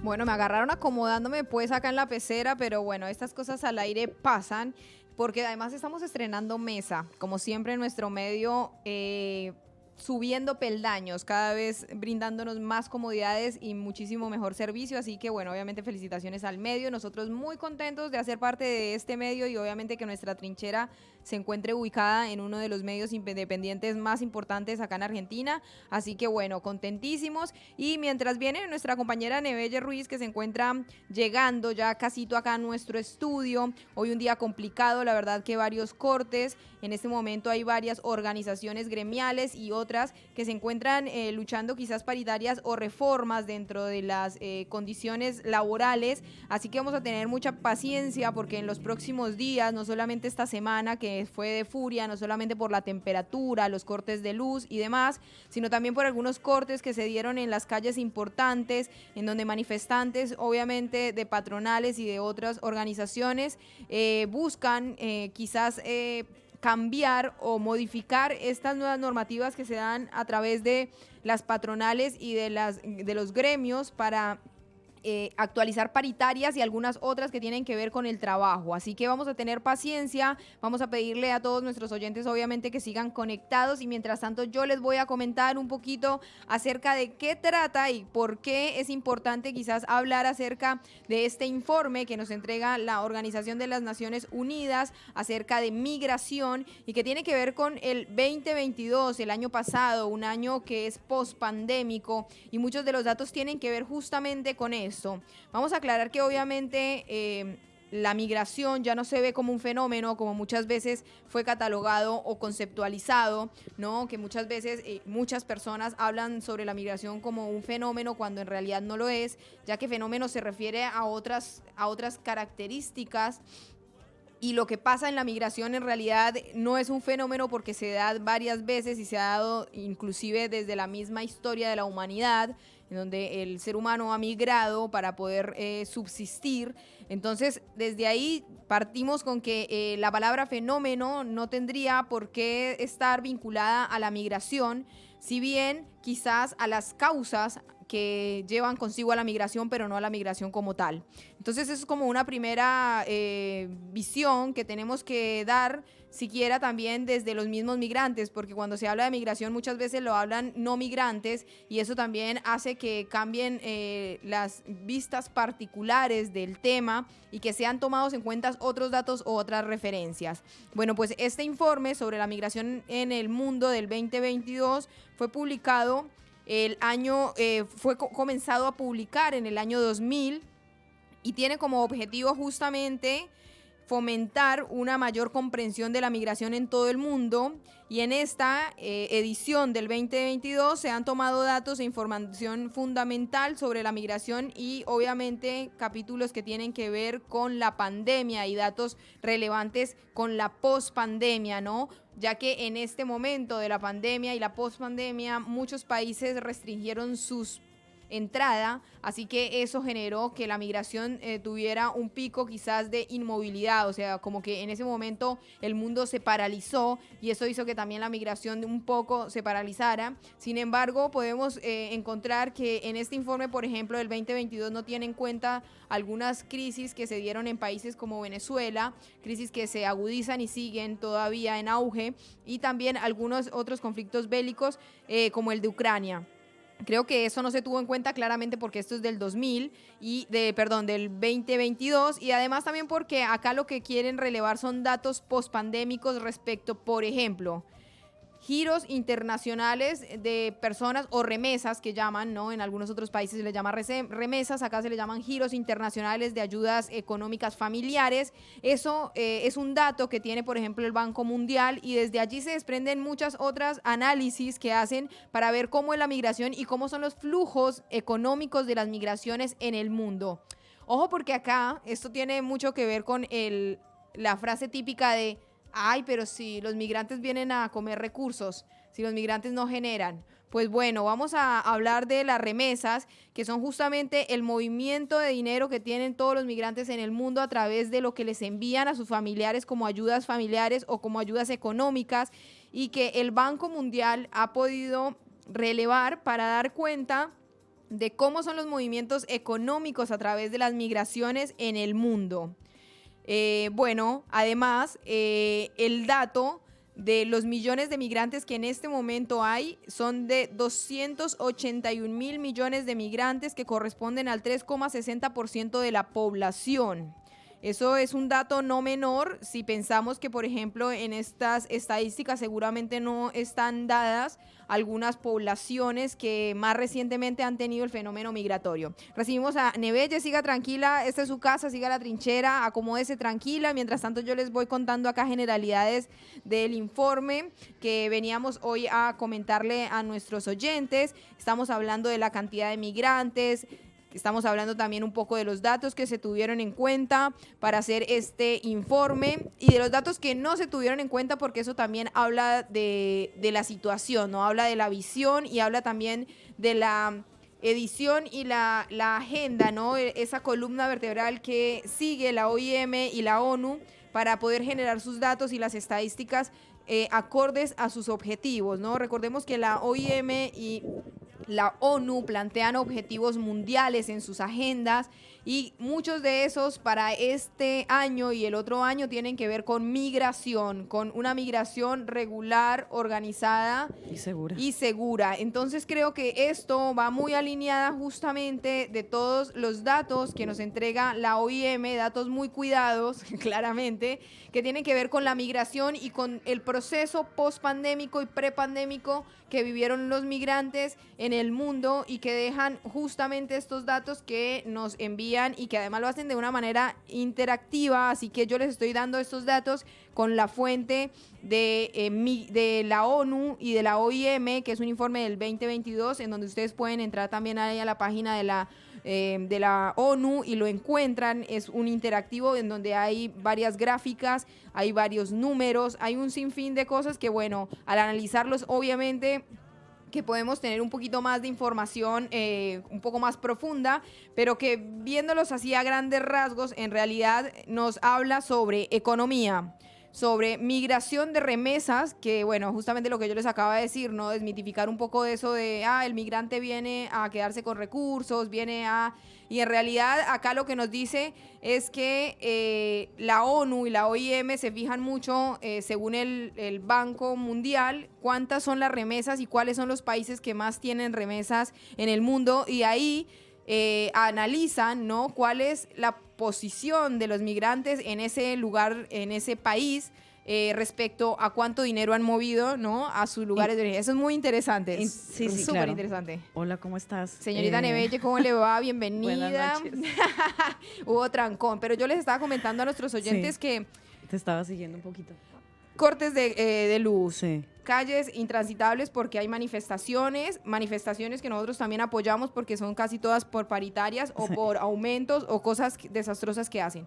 Bueno, me agarraron acomodándome pues acá en la pecera, pero bueno, estas cosas al aire pasan porque además estamos estrenando mesa, como siempre en nuestro medio, subiendo peldaños, cada vez brindándonos más comodidades y muchísimo mejor servicio. Así que bueno, obviamente felicitaciones al medio. Nosotros muy contentos de hacer parte de este medio y obviamente que nuestra trinchera se encuentre ubicada en uno de los medios independientes más importantes acá en Argentina. Así que bueno, contentísimos. Y mientras viene nuestra compañera Nebelle Ruiz, que se encuentra llegando ya casito acá a nuestro estudio, hoy un día complicado, la verdad que varios cortes. En este momento hay varias organizaciones gremiales y otras que se encuentran luchando quizás paritarias o reformas dentro de las condiciones laborales. Así que vamos a tener mucha paciencia porque en los próximos días, no solamente esta semana que fue de furia, no solamente por la temperatura, los cortes de luz y demás, sino también por algunos cortes que se dieron en las calles importantes, en donde manifestantes, obviamente de patronales y de otras organizaciones, buscan quizás cambiar o modificar estas nuevas normativas que se dan a través de las patronales y de los gremios para actualizar paritarias y algunas otras que tienen que ver con el trabajo. Así que vamos a tener paciencia, vamos a pedirle a todos nuestros oyentes obviamente que sigan conectados y mientras tanto yo les voy a comentar un poquito acerca de qué trata y por qué es importante quizás hablar acerca de este informe que nos entrega la Organización de las Naciones Unidas acerca de migración y que tiene que ver con el 2022, el año pasado, un año que es post-pandémico y muchos de los datos tienen que ver justamente con eso. Vamos a aclarar que obviamente la migración ya no se ve como un fenómeno, como muchas veces fue catalogado o conceptualizado, ¿no? Que muchas veces muchas personas hablan sobre la migración como un fenómeno cuando en realidad no lo es, ya que fenómeno se refiere a otras características. Y lo que pasa en la migración en realidad no es un fenómeno porque se da varias veces y se ha dado inclusive desde la misma historia de la humanidad, en donde el ser humano ha migrado para poder subsistir. Entonces, desde ahí partimos con que la palabra fenómeno no tendría por qué estar vinculada a la migración, si bien quizás a las causas que llevan consigo a la migración, pero no a la migración como tal. Entonces, eso es como una primera visión que tenemos que dar, siquiera también desde los mismos migrantes, porque cuando se habla de migración muchas veces lo hablan no migrantes y eso también hace que cambien las vistas particulares del tema y que sean tomados en cuenta otros datos o otras referencias. Bueno, pues este informe sobre la migración en el mundo del 2022 fue publicado el año, fue comenzado a publicar en el año 2000 y tiene como objetivo justamente fomentar una mayor comprensión de la migración en todo el mundo y en esta edición del 2022 se han tomado datos e información fundamental sobre la migración y obviamente capítulos que tienen que ver con la pandemia y datos relevantes con la pospandemia, ¿no? Ya que en este momento de la pandemia y la pospandemia muchos países restringieron sus entrada, así que eso generó que la migración tuviera un pico quizás de inmovilidad, o sea, como que en ese momento el mundo se paralizó y eso hizo que también la migración un poco se paralizara. Sin embargo, podemos encontrar que en este informe, por ejemplo, del 2022 no tiene en cuenta algunas crisis que se dieron en países como Venezuela, crisis que se agudizan y siguen todavía en auge, y también algunos otros conflictos bélicos como el de Ucrania. Creo que eso no se tuvo en cuenta claramente porque esto es del 2000 del 2022 y además también porque acá lo que quieren relevar son datos pospandémicos respecto, por ejemplo, giros internacionales de personas o remesas que llaman, ¿no? En algunos otros países se les llama remesas, acá se le llaman giros internacionales de ayudas económicas familiares. Eso es un dato que tiene, por ejemplo, el Banco Mundial y desde allí se desprenden muchas otras análisis que hacen para ver cómo es la migración y cómo son los flujos económicos de las migraciones en el mundo. Ojo porque acá esto tiene mucho que ver con la frase típica de ay, pero si los migrantes vienen a comer recursos, si los migrantes no generan. Pues bueno, vamos a hablar de las remesas, que son justamente el movimiento de dinero que tienen todos los migrantes en el mundo a través de lo que les envían a sus familiares como ayudas familiares o como ayudas económicas y que el Banco Mundial ha podido relevar para dar cuenta de cómo son los movimientos económicos a través de las migraciones en el mundo. Bueno, además, el dato de los millones de migrantes que en este momento hay son de 281 mil millones de migrantes, que corresponden al 3,60% de la población. Eso es un dato no menor si pensamos que, por ejemplo, en estas estadísticas seguramente no están dadas algunas poblaciones que más recientemente han tenido el fenómeno migratorio. Recibimos a Nebeye. Siga tranquila, esta es su casa, siga la trinchera, acomódese tranquila. Mientras tanto, yo les voy contando acá generalidades del informe que veníamos hoy a comentarle a nuestros oyentes. Estamos hablando de la cantidad de migrantes. Estamos hablando también un poco de los datos que se tuvieron en cuenta para hacer este informe y de los datos que no se tuvieron en cuenta, porque eso también habla de la situación, ¿no? Habla de la visión y habla también de la edición y la agenda, ¿no? Esa columna vertebral que sigue la OIM y la ONU para poder generar sus datos y las estadísticas acordes a sus objetivos, ¿no? Recordemos que la OIM y la ONU plantean objetivos mundiales en sus agendas y muchos de esos para este año y el otro año tienen que ver con migración, con una migración regular, organizada y segura. Entonces creo que esto va muy alineada justamente de todos los datos que nos entrega la OIM, datos muy cuidados, claramente, que tienen que ver con la migración y con el proceso post-pandémico y prepandémico que vivieron los migrantes en el mundo y que dejan justamente estos datos que nos envían y que además lo hacen de una manera interactiva. Así que yo les estoy dando estos datos con la fuente de la ONU y de la OIM, que es un informe del 2022, en donde ustedes pueden entrar también ahí a la página de la ONU y lo encuentran. Es un interactivo en donde hay varias gráficas, hay varios números, hay un sinfín de cosas que, bueno, al analizarlos, obviamente que podemos tener un poquito más de información un poco más profunda, pero que viéndolos así a grandes rasgos, en realidad nos habla sobre economía, sobre migración de remesas, que bueno, justamente lo que yo les acaba de decir, ¿no? Desmitificar un poco de eso de, el migrante viene a quedarse con recursos, y en realidad acá lo que nos dice es que la ONU y la OIM se fijan mucho, según el Banco Mundial, cuántas son las remesas y cuáles son los países que más tienen remesas en el mundo, y ahí analizan, ¿no?, cuál es la posición de los migrantes en ese lugar, en ese país, respecto a cuánto dinero han movido, ¿no?, a sus lugares de origen. Eso es muy interesante, es súper claro. Interesante. Hola, ¿cómo estás? Señorita Nebeye, ¿cómo le va? Bienvenida. Buenas noches. Hubo trancón, pero yo les estaba comentando a nuestros oyentes que... Te estaba siguiendo un poquito. Cortes de luz, sí. Calles intransitables porque hay manifestaciones que nosotros también apoyamos porque son casi todas por paritarias o por aumentos o cosas desastrosas que hacen.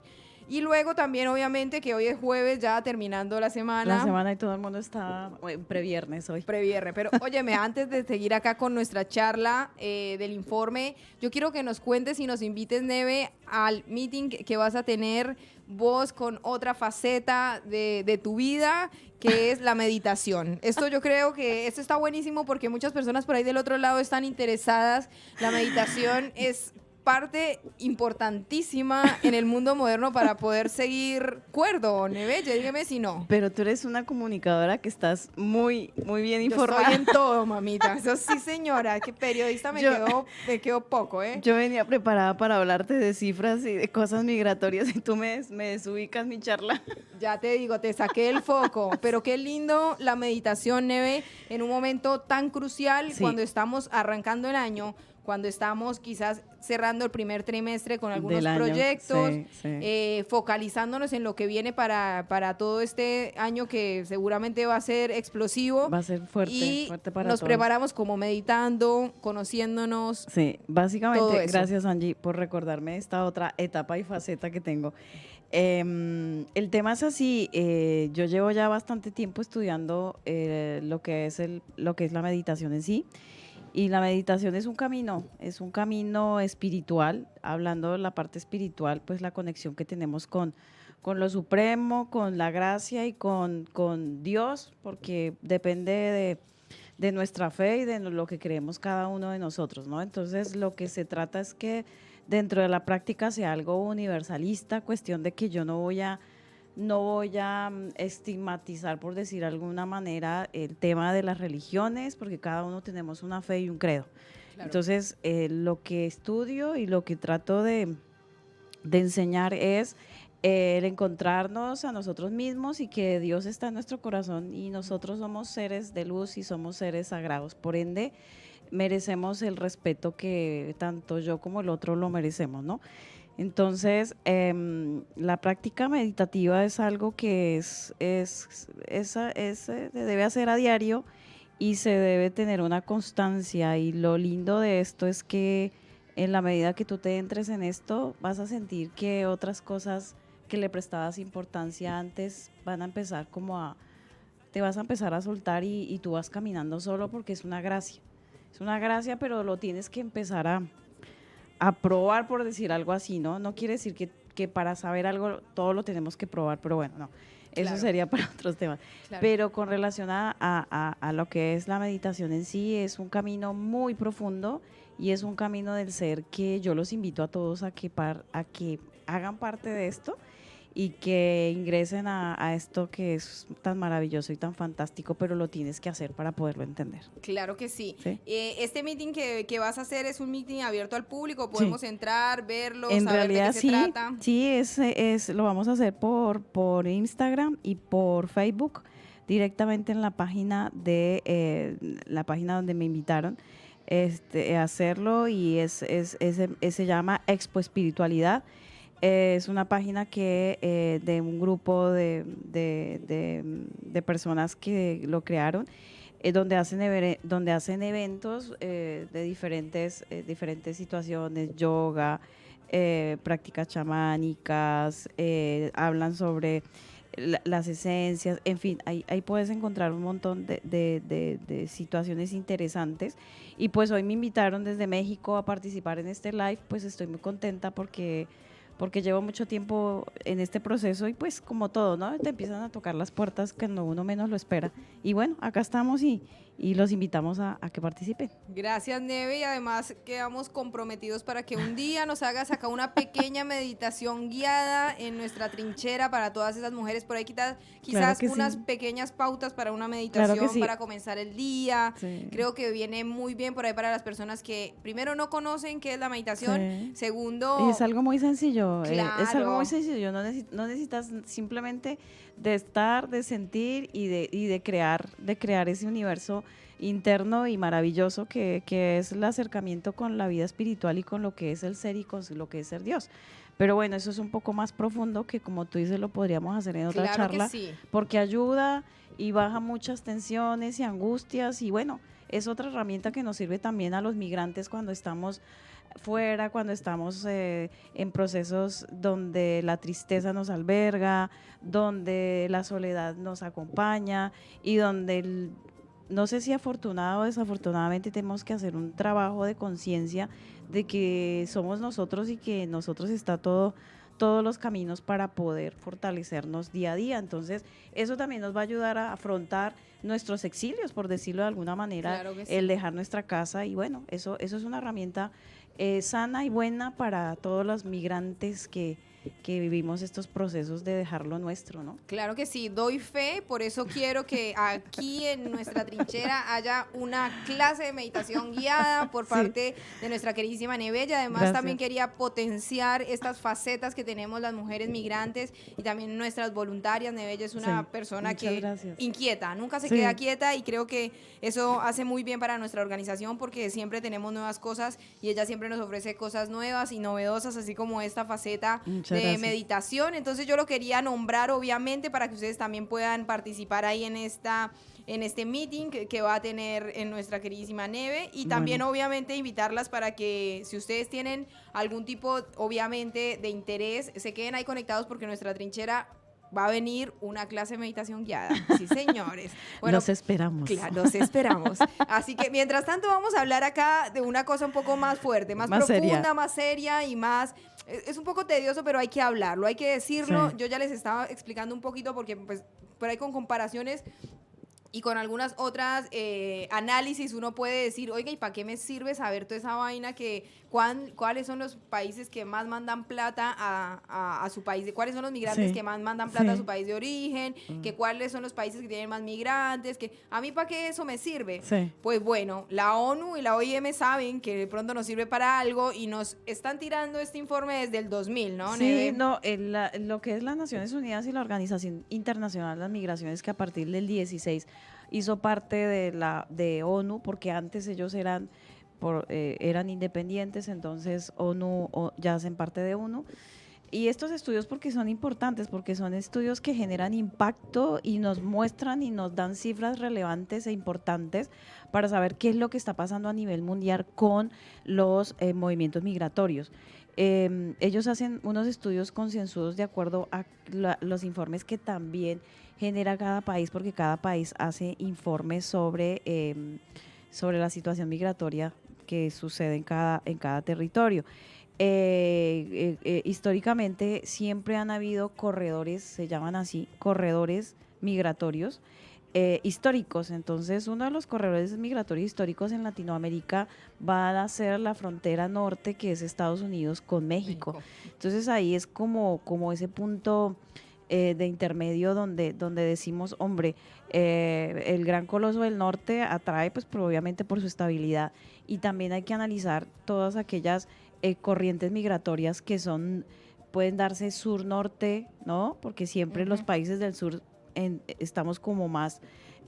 Y luego también, obviamente, que hoy es jueves, ya terminando la semana. La semana y todo el mundo está previernes hoy. Previernes, pero óyeme, antes de seguir acá con nuestra charla del informe, yo quiero que nos cuentes y nos invites, Neve, al meeting que vas a tener vos con otra faceta de tu vida, que es la meditación. Esto yo creo que esto está buenísimo porque muchas personas por ahí del otro lado están interesadas. La meditación es parte importantísima en el mundo moderno para poder seguir cuerdo. Nebeye, dígame si no. Pero tú eres una comunicadora que estás muy, muy bien informada. Yo estoy en todo, mamita. Eso sí, señora. Que periodista me quedó poco, ¿eh? Yo venía preparada para hablarte de cifras y de cosas migratorias y tú me desubicas mi charla. Ya te digo, te saqué el foco. Pero qué lindo la meditación, Neve, en un momento tan crucial, sí, cuando estamos arrancando el año, cuando estamos quizás cerrando el primer trimestre con algunos proyectos, focalizándonos en lo que viene para todo este año, que seguramente va a ser explosivo. Va a ser fuerte para nos todos. Preparamos como meditando, conociéndonos. Sí, básicamente, gracias, Angie, por recordarme esta otra etapa y faceta que tengo. El tema es así, yo llevo ya bastante tiempo estudiando lo que es la meditación en sí. Y la meditación es un camino espiritual. Hablando de la parte espiritual, pues la conexión que tenemos con lo supremo, con la gracia y con Dios, porque depende de nuestra fe y de lo que creemos cada uno de nosotros, ¿no? Entonces, lo que se trata es que dentro de la práctica sea algo universalista, cuestión de que yo no voy a estigmatizar, por decir de alguna manera, el tema de las religiones, porque cada uno tenemos una fe y un credo. Claro. Entonces, lo que estudio y lo que trato de enseñar es el encontrarnos a nosotros mismos y que Dios está en nuestro corazón y nosotros somos seres de luz y somos seres sagrados. Por ende, merecemos el respeto que tanto yo como el otro lo merecemos, ¿no? Entonces, la práctica meditativa es algo que se debe hacer a diario y se debe tener una constancia, y lo lindo de esto es que en la medida que tú te entres en esto, vas a sentir que otras cosas que le prestabas importancia antes van a empezar te vas a empezar a soltar y tú vas caminando solo porque es una gracia. Es una gracia, pero lo tienes que empezar a probar, por decir algo así, ¿no? No quiere decir que para saber algo todo lo tenemos que probar, pero bueno, no. Eso claro. Sería para otros temas. Claro. Pero con relación a lo que es la meditación en sí, es un camino muy profundo y es un camino del ser que yo los invito a todos a que hagan parte de esto y que ingresen a esto que es tan maravilloso y tan fantástico, pero lo tienes que hacer para poderlo entender. Claro que sí. ¿Sí? Este meeting que vas a hacer es un meeting abierto al público, podemos entrar, verlo, en saber realidad, de qué se trata. Sí, lo vamos a hacer por Instagram y por Facebook, directamente en la página donde me invitaron a hacerlo, y se llama Expo Espiritualidad. Es una página que de un grupo de personas que lo crearon, donde hacen eventos de diferentes situaciones, yoga, prácticas chamánicas, hablan sobre las esencias, en fin, ahí puedes encontrar un montón de situaciones interesantes. Y pues hoy me invitaron desde México a participar en este live, pues estoy muy contenta porque llevo mucho tiempo en este proceso y pues como todo, ¿no? Te empiezan a tocar las puertas cuando uno menos lo espera. Y bueno, acá estamos y los invitamos a que participen. Gracias, Neve, y además quedamos comprometidos para que un día nos hagas acá una pequeña meditación guiada en nuestra trinchera para todas esas mujeres. Por ahí quizás claro unas sí. pequeñas pautas para una meditación claro sí. para comenzar el día. Sí. Creo que viene muy bien por ahí para las personas que primero no conocen qué es la meditación, sí. segundo... Y es algo muy sencillo, claro. Es algo muy sencillo, no necesitas simplemente de estar, de sentir y de crear ese universo interno y maravilloso que es el acercamiento con la vida espiritual y con lo que es el ser y con lo que es ser Dios. Pero bueno, eso es un poco más profundo que, como tú dices, lo podríamos hacer en otra charla, sí. porque ayuda y baja muchas tensiones y angustias, y bueno, es otra herramienta que nos sirve también a los migrantes cuando estamos fuera, cuando estamos en procesos donde la tristeza nos alberga, donde la soledad nos acompaña y donde no sé si afortunado o desafortunadamente tenemos que hacer un trabajo de conciencia de que somos nosotros y que nosotros está todos los caminos para poder fortalecernos día a día. Entonces, eso también nos va a ayudar a afrontar nuestros exilios, por decirlo de alguna manera, claro que sí. el dejar nuestra casa, y bueno, eso es una herramienta sana y buena para todos los migrantes que vivimos estos procesos de dejar lo nuestro, ¿no? Claro que sí, doy fe, por eso quiero que aquí en nuestra trinchera haya una clase de meditación guiada por parte sí. de nuestra queridísima Nebella. Además, gracias. También quería potenciar estas facetas que tenemos las mujeres migrantes y también nuestras voluntarias. Nebella es una sí. persona que gracias. Inquieta, nunca se sí. queda quieta, y creo que eso hace muy bien para nuestra organización porque siempre tenemos nuevas cosas y ella siempre nos ofrece cosas nuevas y novedosas, así como esta faceta de gracias. Meditación. Entonces yo lo quería nombrar obviamente para que ustedes también puedan participar ahí en este meeting que va a tener en nuestra queridísima Neve, y también bueno. obviamente invitarlas para que si ustedes tienen algún tipo obviamente de interés, se queden ahí conectados porque nuestra trinchera va a venir una clase de meditación guiada. Sí, señores. Bueno, los esperamos. Claro, los esperamos. Así que mientras tanto vamos a hablar acá de una cosa un poco más fuerte, más profunda, seria. Más seria y más... Es un poco tedioso, pero hay que hablarlo, hay que decirlo. Sí. Yo ya les estaba explicando un poquito porque pues por ahí con comparaciones y con algunas otras análisis uno puede decir, oiga, ¿y para qué me sirve saber toda esa vaina cuáles son los países que más mandan plata a su país, cuáles son los migrantes Sí, que más mandan plata a su sí, país de origen, que cuáles son los países que tienen más migrantes, que a mí para qué eso me sirve? sí. Pues bueno, la ONU y la OIM saben que de pronto nos sirve para algo y nos están tirando este informe desde el 2000, ¿no, Sí, Neve? no, lo que es las Naciones Unidas y la Organización Internacional de las Migraciones, que a partir del 16 hizo parte de ONU, porque antes ellos eran independientes, entonces ya hacen parte de ONU. Y estos estudios porque son importantes, porque son estudios que generan impacto y nos muestran y nos dan cifras relevantes e importantes para saber qué es lo que está pasando a nivel mundial con los movimientos migratorios. Ellos hacen unos estudios concienzudos de acuerdo a los informes que también genera cada país, porque cada país hace informes sobre la situación migratoria que sucede en cada territorio. Históricamente siempre han habido corredores, se llaman así, corredores migratorios históricos. Entonces, uno de los corredores migratorios históricos en Latinoamérica va a ser la frontera norte, que es Estados Unidos con México. Entonces, ahí es como ese punto de intermedio donde decimos, hombre, el gran coloso del norte atrae, pues obviamente por su estabilidad, y también hay que analizar todas aquellas corrientes migratorias que pueden darse sur-norte, ¿no? Porque siempre los países del sur estamos como más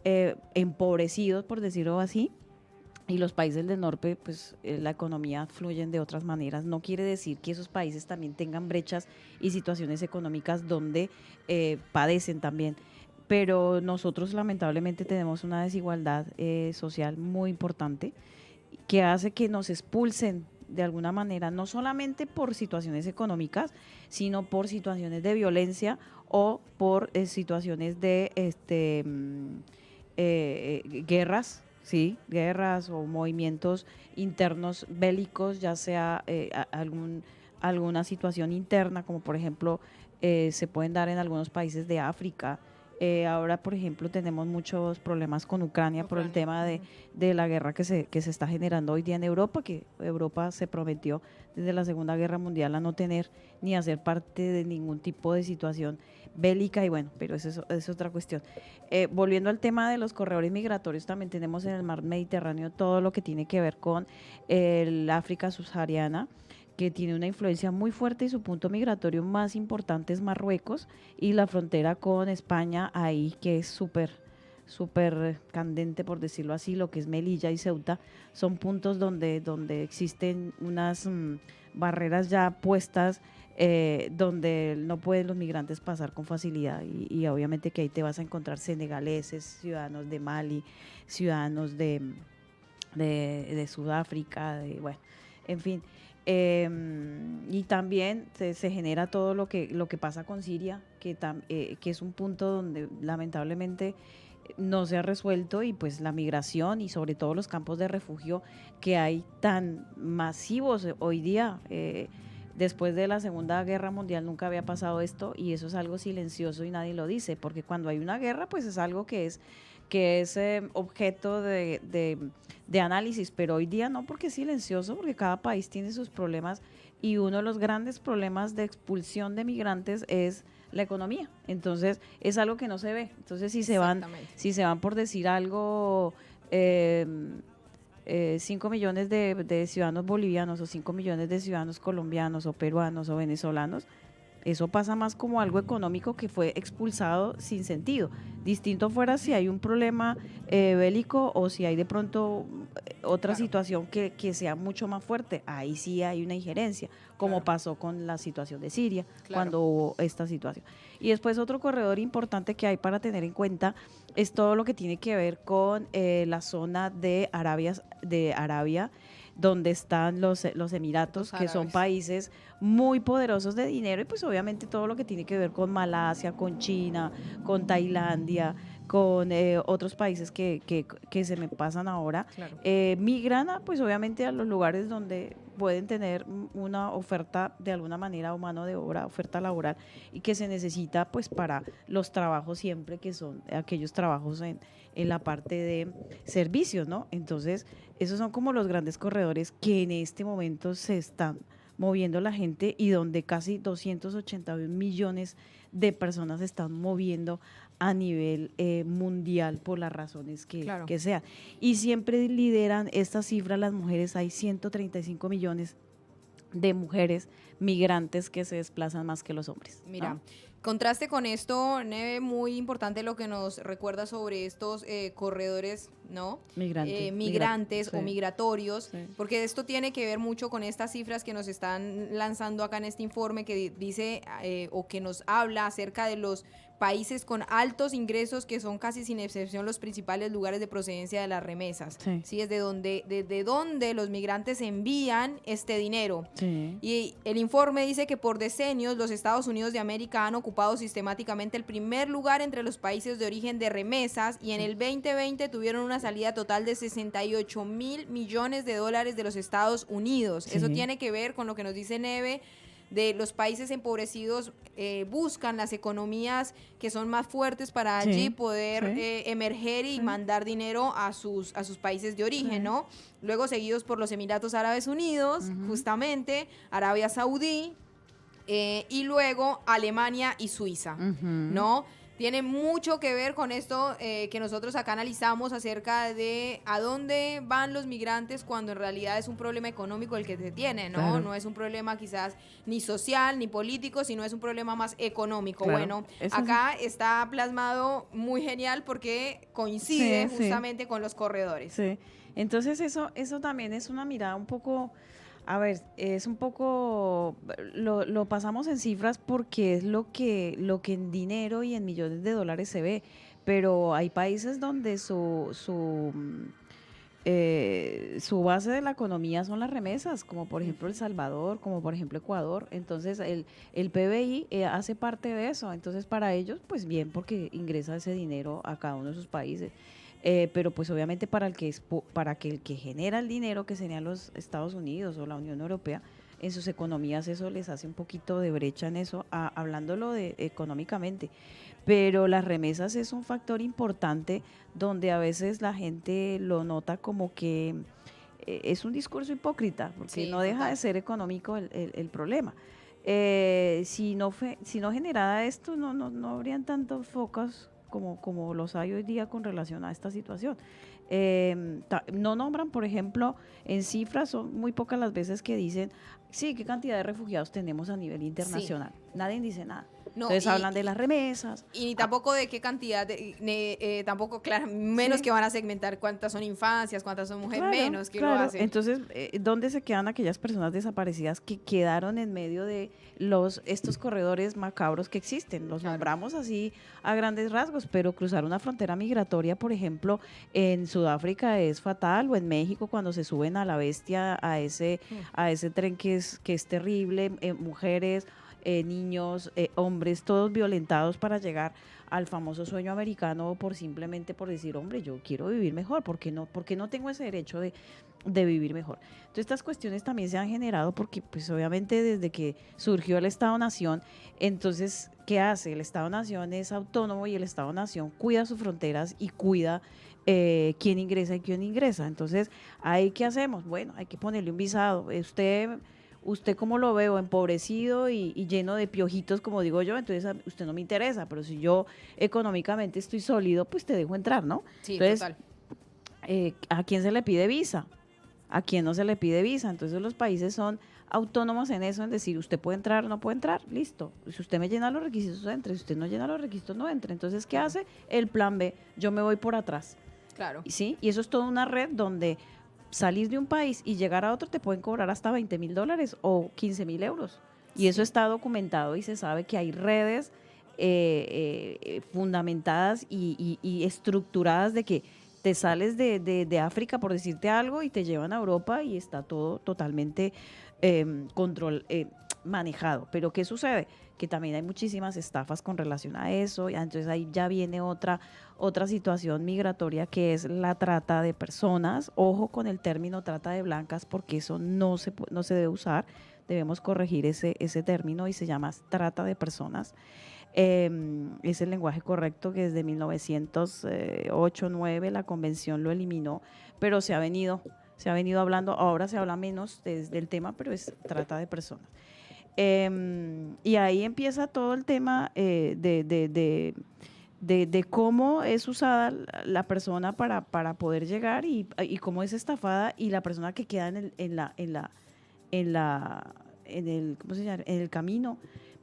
empobrecidos, por decirlo así, y los países del norte, pues la economía fluyen de otras maneras. No quiere decir que esos países también tengan brechas y situaciones económicas donde padecen también. Pero nosotros lamentablemente tenemos una desigualdad social muy importante que hace que nos expulsen de alguna manera, no solamente por situaciones económicas, sino por situaciones de violencia o por situaciones de guerras, ¿sí? Guerras o movimientos internos bélicos, ya sea alguna situación interna, como por ejemplo se pueden dar en algunos países de África. Ahora, por ejemplo, tenemos muchos problemas con Ucrania por el tema de la guerra que se está generando hoy día en Europa, que Europa se prometió desde la Segunda Guerra Mundial a no tener ni a ser parte de ningún tipo de situación bélica, y bueno, pero eso es otra cuestión. Volviendo al tema de los corredores migratorios, también tenemos en el mar Mediterráneo todo lo que tiene que ver con el África subsahariana, que tiene una influencia muy fuerte, y su punto migratorio más importante es Marruecos, y la frontera con España ahí, que es súper candente, por decirlo así, lo que es Melilla y Ceuta, son puntos donde existen unas barreras ya puestas, donde no pueden los migrantes pasar con facilidad, y obviamente que ahí te vas a encontrar senegaleses, ciudadanos de Mali, ciudadanos de Sudáfrica, bueno, en fin. Y también se genera todo lo que pasa con Siria, que es un punto donde lamentablemente no se ha resuelto, y pues la migración y sobre todo los campos de refugio que hay tan masivos hoy día. Después de la Segunda Guerra Mundial nunca había pasado esto, y eso es algo silencioso y nadie lo dice, porque cuando hay una guerra pues es algo que es objeto de análisis, pero hoy día no, porque es silencioso, porque cada país tiene sus problemas, y uno de los grandes problemas de expulsión de migrantes es la economía. Entonces es algo que no se ve. Entonces si se van por decir algo 5 millones de ciudadanos bolivianos, o 5 millones de ciudadanos colombianos o peruanos o venezolanos, eso pasa más como algo económico que fue expulsado sin sentido. Distinto fuera si hay un problema bélico, o si hay de pronto otra situación que sea mucho más fuerte. Ahí sí hay una injerencia, como pasó con la situación de Siria, cuando hubo esta situación. Y después otro corredor importante que hay para tener en cuenta es todo lo que tiene que ver con la zona de Arabia, donde están los Emiratos, que son países muy poderosos de dinero, y pues obviamente todo lo que tiene que ver con Malasia, con China, con Tailandia, con otros países que se me pasan ahora, Claro. migran pues obviamente a los lugares donde pueden tener una oferta de alguna manera o mano de obra, oferta laboral, y que se necesita pues para los trabajos siempre, que son aquellos trabajos en la parte de servicios, ¿no? Entonces, esos son como los grandes corredores que en este momento se están moviendo la gente y donde casi 281 millones de personas se están moviendo a nivel mundial por las razones que sean. Y siempre lideran esta cifra las mujeres. Hay 135 millones de mujeres migrantes que se desplazan más que los hombres, ¿no? Mira, contraste con esto, Neve, muy importante lo que nos recuerda sobre estos corredores, ¿no? Migrantes o migratorios, sí. Porque esto tiene que ver mucho con estas cifras que nos están lanzando acá en este informe que dice o que nos habla acerca de los países con altos ingresos, que son casi sin excepción los principales lugares de procedencia de las remesas. Sí, ¿sí? Desde donde los migrantes envían este dinero. Sí. Y el informe dice que por decenios los Estados Unidos de América han ocupado sistemáticamente el primer lugar entre los países de origen de remesas, y en el 2020 tuvieron una salida total de 68 mil millones de dólares de los Estados Unidos. Sí. Eso tiene que ver con lo que nos dice Neve, de los países empobrecidos buscan las economías que son más fuertes para allí poder emerger y mandar dinero a sus países de origen, ¿no? Luego seguidos por los Emiratos Árabes Unidos, justamente, Arabia Saudí, y luego Alemania y Suiza, ¿no? Tiene mucho que ver con esto que nosotros acá analizamos acerca de a dónde van los migrantes, cuando en realidad es un problema económico el que se tiene, ¿no? Claro. No es un problema quizás ni social ni político, sino es un problema más económico. Claro. Bueno, acá está plasmado muy genial porque coincide justamente con los corredores. Sí, entonces eso también es una mirada un poco... A ver, es un poco, lo pasamos en cifras porque es lo que en dinero y en millones de dólares se ve, pero hay países donde su base de la economía son las remesas, como por ejemplo El Salvador, como por ejemplo Ecuador. Entonces el PBI hace parte de eso, entonces para ellos pues bien, porque ingresa ese dinero a cada uno de sus países. Pero pues obviamente para el que genera el dinero, que serían los Estados Unidos o la Unión Europea, en sus economías eso les hace un poquito de brecha en eso, hablándolo de económicamente. Pero las remesas es un factor importante donde a veces la gente lo nota como que es un discurso hipócrita, porque no deja de ser económico el problema. Si no generara esto, no habrían tantos focos como los hay hoy día con relación a esta situación. No nombran, por ejemplo, en cifras, son muy pocas las veces que dicen, sí, qué cantidad de refugiados tenemos a nivel internacional. Sí. Nadie dice nada. No, entonces hablan de las remesas. Y ni tampoco de qué cantidad, tampoco, claro, menos que van a segmentar cuántas son infancias, cuántas son mujeres, menos que lo hacen. Entonces, ¿dónde se quedan aquellas personas desaparecidas que quedaron en medio de estos corredores macabros que existen? Los nombramos así a grandes rasgos, pero cruzar una frontera migratoria, por ejemplo, en Sudáfrica es fatal, o en México cuando se suben a la bestia, a ese tren que es terrible, mujeres, niños, hombres, todos violentados para llegar al famoso sueño americano, simplemente por decir, hombre, yo quiero vivir mejor, ¿por qué no tengo ese derecho de vivir mejor? Entonces estas cuestiones también se han generado porque pues obviamente desde que surgió el Estado-Nación, entonces, ¿qué hace? El Estado-Nación es autónomo y el Estado-Nación cuida sus fronteras y cuida quién ingresa y quién ingresa. Entonces, ¿ahí qué hacemos? Bueno, hay que ponerle un visado. Usted cómo lo veo, empobrecido y lleno de piojitos, como digo yo, entonces usted no me interesa, pero si yo económicamente estoy sólido, pues te dejo entrar, ¿no? Sí, entonces, total. ¿A quién se le pide visa? ¿A quién no se le pide visa? Entonces los países son autónomos en eso, en decir, usted puede entrar o no puede entrar, listo. Si usted me llena los requisitos, entre. Si usted no llena los requisitos, no entre. Entonces, ¿qué hace? El plan B, yo me voy por atrás. Claro. ¿Sí? Y eso es toda una red donde salir de un país y llegar a otro te pueden cobrar hasta $20,000 o 15,000 euros. Y eso está documentado y se sabe que hay redes fundamentadas y estructuradas de que te sales de África, por decirte algo, y te llevan a Europa y está todo totalmente control manejado. Pero ¿qué sucede? Que también hay muchísimas estafas con relación a eso, y entonces ahí ya viene otra situación migratoria, que es la trata de personas. Ojo con el término trata de blancas, porque eso no se debe usar, debemos corregir ese término, y se llama trata de personas. Es el lenguaje correcto, que desde 1908-9 la convención lo eliminó, pero se ha venido hablando, ahora se habla menos del tema, pero es trata de personas. Y ahí empieza todo el tema de cómo es usada la persona para poder llegar, y cómo es estafada, y la persona que queda ¿cómo se llama? En el camino.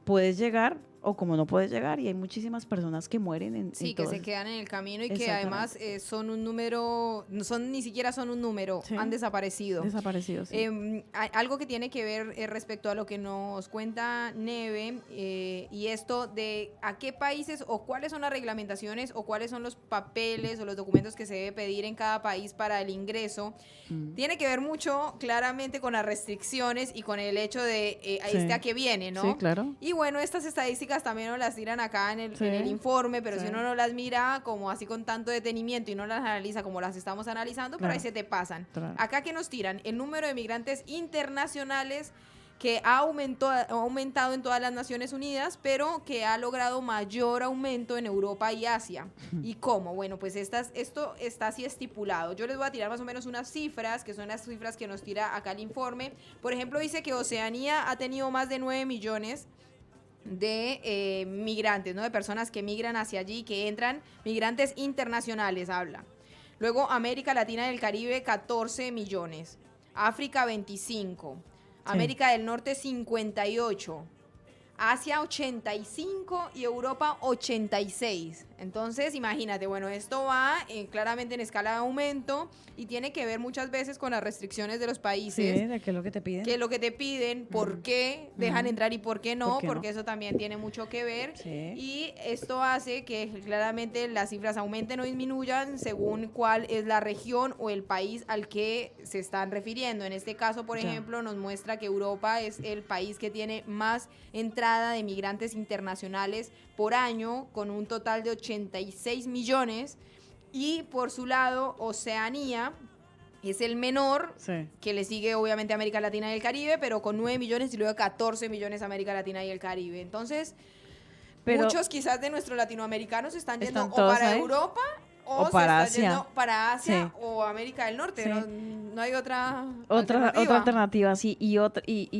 Puedes llegar, o como no puedes llegar, y hay muchísimas personas que mueren sí, que se quedan en el camino, y que además son un número, ni siquiera son un número, sí, han desaparecido. Desaparecidos, sí. Algo que tiene que ver respecto a lo que nos cuenta Neve, y esto de a qué países o cuáles son las reglamentaciones o cuáles son los papeles o los documentos que se debe pedir en cada país para el ingreso, tiene que ver mucho claramente con las restricciones y con el hecho de sí, a qué viene, ¿no? Sí, claro. Y bueno, estas estadísticas también nos las tiran acá en el informe, pero sí, si uno no las mira como así con tanto detenimiento y no las analiza como las estamos analizando, claro, pero ahí se te pasan. Claro. Acá que nos tiran el número de migrantes internacionales, que ha aumentado en todas las Naciones Unidas, pero que ha logrado mayor aumento en Europa y Asia. ¿Y cómo? Bueno, pues esto está así estipulado. Yo les voy a tirar más o menos unas cifras, que son las cifras que nos tira acá el informe. Por ejemplo, dice que Oceanía ha tenido más de 9 millones de migrantes, ¿no? De personas que migran hacia allí, que entran, migrantes internacionales, habla. Luego, América Latina y el Caribe, 14 millones. África, 25. América del Norte, 58. Asia, 85, y Europa, 86. Entonces, imagínate, bueno, esto va claramente en escala de aumento, y tiene que ver muchas veces con las restricciones de los países. Sí, de qué es lo que te piden. ¿Qué es lo que te piden? ¿Por qué dejan entrar y por qué no? Porque eso también tiene mucho que ver. Sí. Y esto hace que claramente las cifras aumenten o disminuyan según cuál es la región o el país al que se están refiriendo. En este caso, por ejemplo, nos muestra que Europa es el país que tiene más entrada de migrantes internacionales por año, con un total de 86 millones. Y por su lado, Oceanía es el menor, sí, que le sigue obviamente América Latina y el Caribe, pero con 9 millones, y luego 14 millones América Latina y el Caribe. Entonces, muchos quizás de nuestros latinoamericanos están yendo o para Europa o para Asia. Yendo para Asia, sí, o América del Norte. Sí. No hay otra alternativa, sí. Y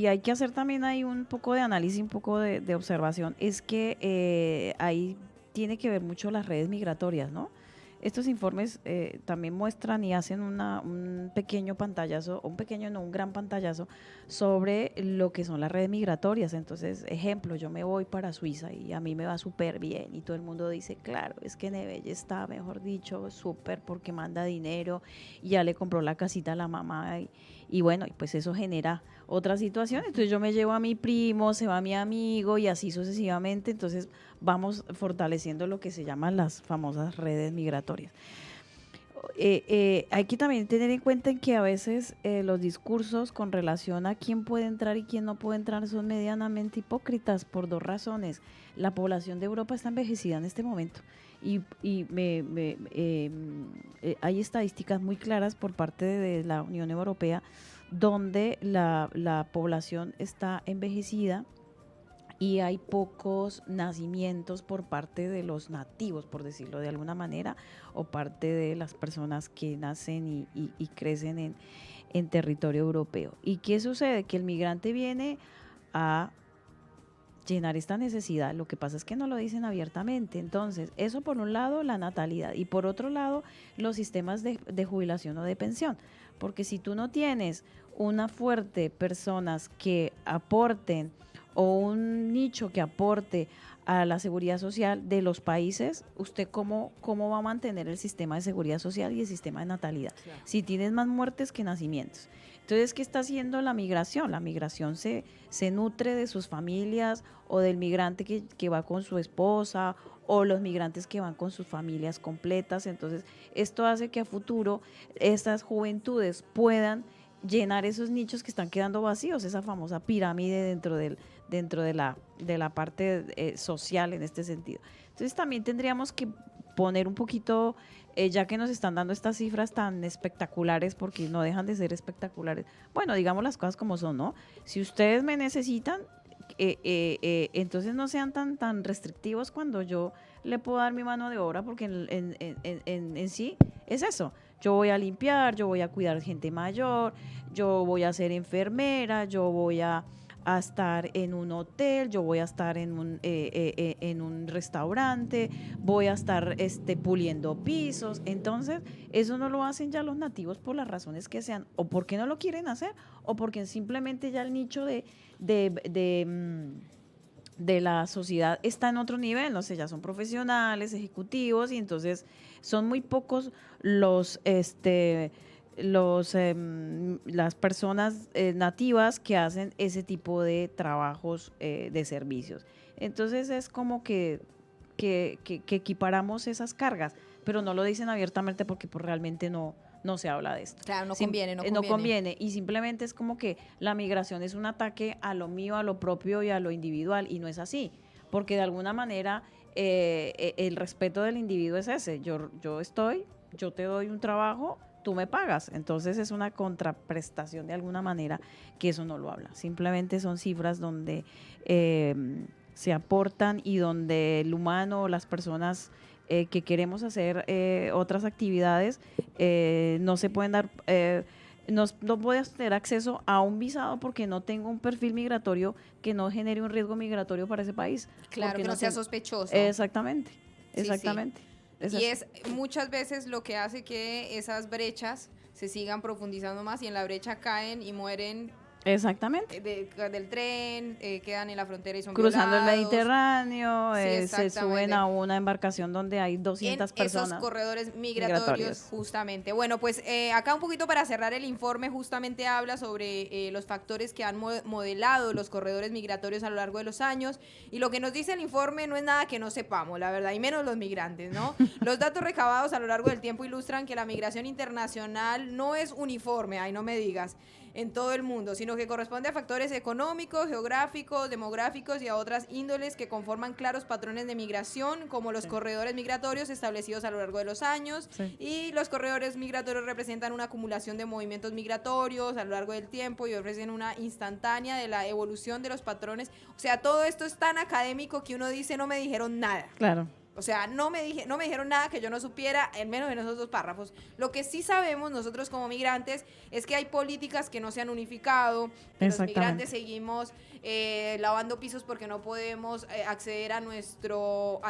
hay que hacer también ahí un poco de análisis, un poco de observación. Es que ahí tiene que ver mucho las redes migratorias, ¿no? Estos informes también muestran y hacen un pequeño pantallazo, un gran pantallazo sobre lo que son las redes migratorias. Entonces, ejemplo, yo me voy para Suiza y a mí me va súper bien, y todo el mundo dice, claro, es que Nebelle está, mejor dicho, súper, porque manda dinero y ya le compró la casita a la mamá, y bueno, pues eso genera otra situación. Entonces yo me llevo a mi primo, se va mi amigo, y así sucesivamente. Entonces vamos fortaleciendo lo que se llaman las famosas redes migratorias. Hay que también tener en cuenta que a veces los discursos con relación a quién puede entrar y quién no puede entrar son medianamente hipócritas, por dos razones. La población de Europa está envejecida en este momento, y hay estadísticas muy claras por parte de la Unión Europea, donde la población está envejecida y hay pocos nacimientos por parte de los nativos, por decirlo de alguna manera, o parte de las personas que nacen y crecen en territorio europeo. ¿Y qué sucede? Que el migrante viene a llenar esta necesidad. Lo que pasa es que no lo dicen abiertamente. Entonces, eso por un lado, la natalidad, y por otro lado, los sistemas de jubilación o de pensión. Porque si tú no tienes una fuerte personas que aporten, o un nicho que aporte a la seguridad social de los países, ¿usted cómo va a mantener el sistema de seguridad social y el sistema de natalidad? Claro. Si tienes más muertes que nacimientos. Entonces, ¿qué está haciendo la migración? La migración se nutre de sus familias, o del migrante que va con su esposa, o los migrantes que van con sus familias completas. Entonces, esto hace que a futuro estas juventudes puedan llenar esos nichos que están quedando vacíos, esa famosa pirámide dentro de la parte social en este sentido. Entonces también tendríamos que poner un poquito, ya que nos están dando estas cifras tan espectaculares, porque no dejan de ser espectaculares. Bueno, digamos las cosas como son, ¿no? Si ustedes me necesitan, entonces no sean tan restrictivos cuando yo le puedo dar mi mano de obra, porque en sí es eso. Yo voy a limpiar, yo voy a cuidar gente mayor, yo voy a ser enfermera, yo voy a estar en un hotel, yo voy a estar en un restaurante, voy a estar puliendo pisos. Entonces, eso no lo hacen ya los nativos por las razones que sean, o porque no lo quieren hacer, o porque simplemente ya el nicho de la sociedad está en otro nivel, no sé, ya son profesionales, ejecutivos, y entonces son muy pocos las personas nativas que hacen ese tipo de trabajos de servicios. Entonces es como que equiparamos esas cargas, pero no lo dicen abiertamente porque pues, realmente no se habla de esto. Claro, no conviene. No conviene, y simplemente es como que la migración es un ataque a lo mío, a lo propio y a lo individual, y no es así, porque de alguna manera el respeto del individuo es ese. Yo te doy un trabajo, tú me pagas. Entonces es una contraprestación de alguna manera, que eso no lo habla. Simplemente son cifras donde se aportan y donde el humano, las personas que queremos hacer otras actividades, no se pueden dar, no puedes tener acceso a un visado porque no tengo un perfil migratorio que no genere un riesgo migratorio para ese país. Claro, que no sea sospechoso. Exactamente. Sí. Y es muchas veces lo que hace que esas brechas se sigan profundizando más, y en la brecha caen y mueren. Exactamente. Del tren, quedan en la frontera y son cruzando violados. El Mediterráneo, se suben a una embarcación donde hay 200 personas. Esos corredores migratorios, justamente. Bueno, pues acá un poquito para cerrar el informe, justamente habla sobre los factores que han modelado los corredores migratorios a lo largo de los años, y lo que nos dice el informe no es nada que no sepamos, la verdad, y menos los migrantes, ¿no? Los datos recabados a lo largo del tiempo ilustran que la migración internacional no es uniforme, ay, no me digas, en todo el mundo, sino que corresponde a factores económicos, geográficos, demográficos y a otras índoles que conforman claros patrones de migración, como los corredores migratorios establecidos a lo largo de los años. Y los corredores migratorios representan una acumulación de movimientos migratorios a lo largo del tiempo y ofrecen una instantánea de la evolución de los patrones. O sea, todo esto es tan académico que uno dice, no me dijeron nada. Claro. O sea, no me dijeron nada que yo no supiera, en menos en esos 2 párrafos. Lo que sí sabemos nosotros como migrantes es que hay políticas que no se han unificado, que los migrantes seguimos lavando pisos porque no podemos acceder a nuestro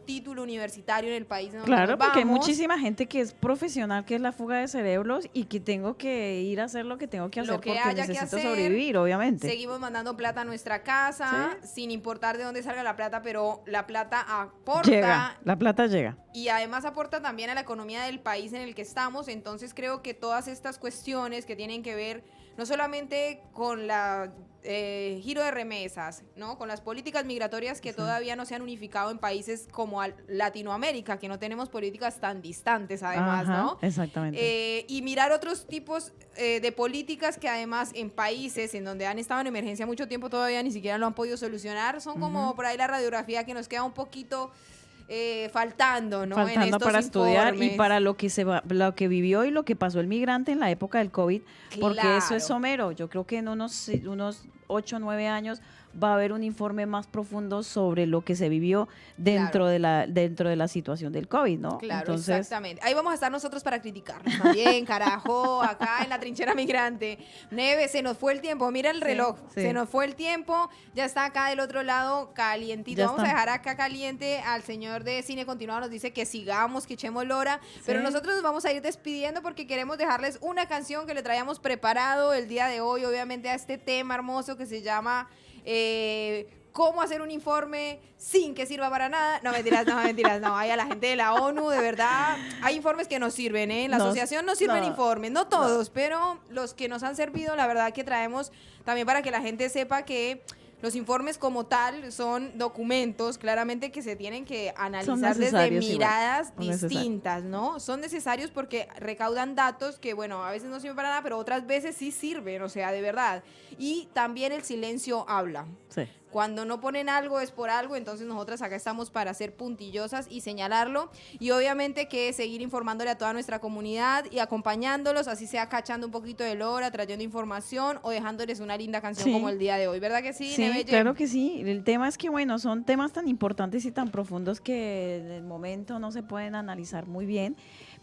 título universitario en el país donde claro, porque hay muchísima gente que es profesional, que es la fuga de cerebros, y que tengo que ir a hacer lo que tengo que hacer porque necesito sobrevivir, obviamente. Seguimos mandando plata a nuestra casa, sin importar de dónde salga la plata, pero la plata aporta. La plata llega. Y además aporta también a la economía del país en el que estamos. Entonces creo que todas estas cuestiones que tienen que ver no solamente con la giro de remesas, ¿no? Con las políticas migratorias que todavía no se han unificado en países como Latinoamérica, que no tenemos políticas tan distantes además, ¿no? Exactamente. Y mirar otros tipos de políticas que además en países en donde han estado en emergencia mucho tiempo todavía ni siquiera lo han podido solucionar. Son como por ahí la radiografía que nos queda un poquito faltando, ¿no? En estos para estudiar informes. Y para lo que vivió y lo que pasó el migrante en la época del COVID, porque eso es somero. Yo creo que en unos 8 o 9 años va a haber un informe más profundo sobre lo que se vivió dentro de la situación del COVID, ¿no? Claro, entonces, exactamente. Ahí vamos a estar nosotros para criticarnos también, carajo, acá en la trinchera migrante. Neve, se nos fue el tiempo, mira el reloj, se nos fue el tiempo, ya está acá del otro lado calientito. Vamos a dejar acá caliente al señor de Cine Continuado, nos dice que sigamos, que echemos lora, pero nosotros nos vamos a ir despidiendo porque queremos dejarles una canción que le traíamos preparado el día de hoy, obviamente a este tema hermoso que se llama cómo hacer un informe sin que sirva para nada. No, mentiras, no. Hay a la gente de la ONU, de verdad, hay informes que nos sirven, ¿eh? En la asociación nos sirven informes, no todos, pero los que nos han servido, la verdad que traemos también para que la gente sepa que Los informes como tal son documentos claramente que se tienen que analizar desde miradas distintas, ¿no? Son necesarios porque recaudan datos que, bueno, a veces no sirven para nada, pero otras veces sí sirven, o sea, de verdad. Y también el silencio habla. Sí. Cuando no ponen algo es por algo, entonces nosotras acá estamos para ser puntillosas y señalarlo, y obviamente que seguir informándole a toda nuestra comunidad y acompañándolos, así sea cachando un poquito de lora, trayendo información o dejándoles una linda canción como el día de hoy, ¿verdad que sí, Sí, Nebeye? claro que sí. El tema es que, bueno, son temas tan importantes y tan profundos que en el momento no se pueden analizar muy bien,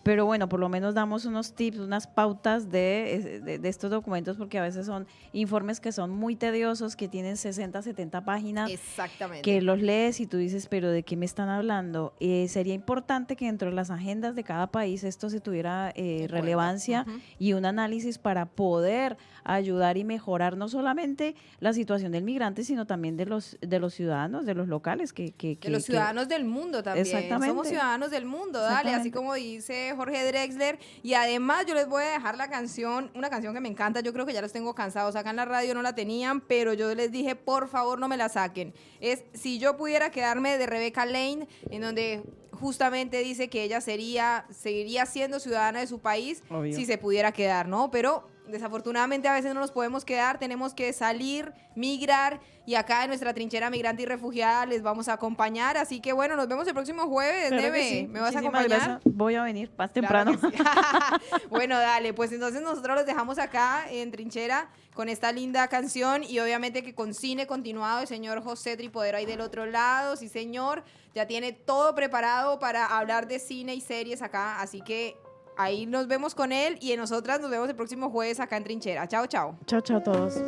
pero bueno, por lo menos damos unos tips, unas pautas de estos documentos, porque a veces son informes que son muy tediosos, que tienen 60, 70 páginas. Exactamente. Que los lees y tú dices, pero ¿de qué me están hablando? Sería importante que dentro de las agendas de cada país esto se tuviera relevancia y un análisis para poder ayudar y mejorar no solamente la situación del migrante, sino también de los ciudadanos, de los locales. De los ciudadanos del mundo también. Exactamente. Somos ciudadanos del mundo, dale, así como dice Jorge Drexler. Y además yo les voy a dejar la canción, una canción que me encanta, yo creo que ya los tengo cansados, acá en la radio no la tenían, pero yo les dije, por favor, no me la saquen. Es Si yo pudiera quedarme, de Rebecca Lane, en donde justamente dice que ella seguiría siendo ciudadana de su país. Obvio. Si se pudiera quedar, ¿no? Pero desafortunadamente a veces no nos podemos quedar, tenemos que salir, migrar, y acá en nuestra trinchera migrante y refugiada les vamos a acompañar, así que bueno, nos vemos el próximo jueves, Neve. Sí. ¿Me vas a acompañar? Gracias. Voy a venir más temprano. Claro sí. Bueno, dale, pues entonces nosotros los dejamos acá en trinchera con esta linda canción, y obviamente que con cine continuado, el señor José Tripodero ahí del otro lado, sí señor, ya tiene todo preparado para hablar de cine y series acá, así que ahí nos vemos con él, y nosotras nos vemos el próximo jueves acá en Trinchera. Chao, chao. Chao, chao a todos.